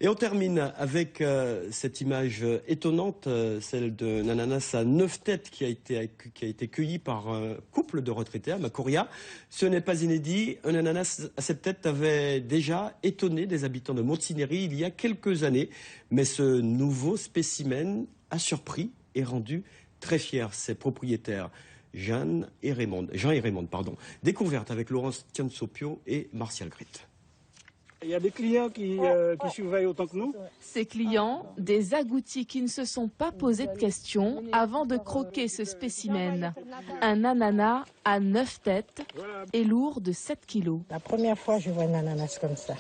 Et on termine avec cette image étonnante, celle d'un ananas à 9 têtes qui a été cueilli par un couple de retraités à Macoria. Ce n'est pas inédit, un ananas à 7 têtes avait déjà étonné des habitants de Montignéry il y a quelques années. Mais ce nouveau spécimen a surpris et rendu très fiers ses propriétaires. Jean et Raymond. Découverte avec Laurence Tiansopio et Martial Grit. Il y a des clients qui surveillent autant que nous. Ces clients, des agoutis qui ne se sont pas posé de questions avant de croquer ce spécimen. Un ananas à 9 têtes et lourd de 7 kilos. La première fois je vois un ananas comme ça.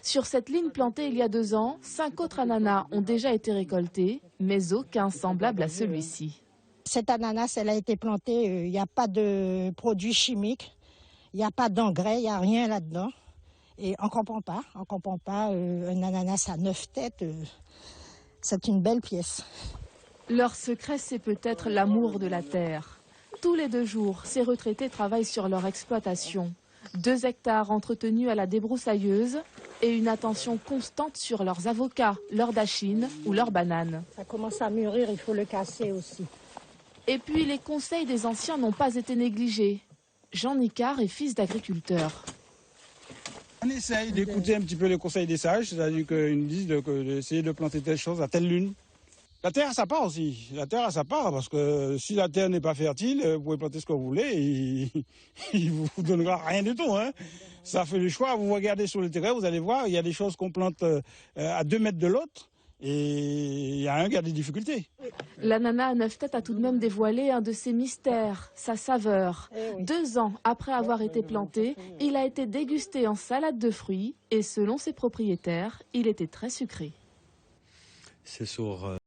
Sur cette ligne plantée il y a 2 ans, 5 autres ananas ont déjà été récoltés, mais aucun semblable à celui-ci. Cet ananas, elle a été plantée, il n'y a pas de produits chimiques, il n'y a pas d'engrais, il n'y a rien là-dedans. Et on ne comprend pas, un ananas à 9 têtes, c'est une belle pièce. Leur secret, c'est peut-être l'amour de la terre. Tous les 2 jours, ces retraités travaillent sur leur exploitation. 2 hectares entretenus à la débroussailleuse et une attention constante sur leurs avocats, leurs dachines ou leurs bananes. Ça commence à mûrir, il faut le casser aussi. Et puis les conseils des anciens n'ont pas été négligés. Jean Nicard est fils d'agriculteur. On essaye d'écouter un petit peu les conseils des sages, c'est-à-dire qu'ils nous disent d'essayer de planter telle chose à telle lune. La terre, ça part aussi. La terre, ça part parce que si la terre n'est pas fertile, vous pouvez planter ce que vous voulez et il vous donnera rien du tout. Hein. Ça fait le choix. Vous regardez sur le terrain, vous allez voir, il y a des choses qu'on plante à 2 mètres de l'autre et il y a un qui a des difficultés. L'ananas à 9 têtes a tout de même dévoilé un de ses mystères, sa saveur. 2 ans après avoir été planté, il a été dégusté en salade de fruits et selon ses propriétaires, il était très sucré. C'est sur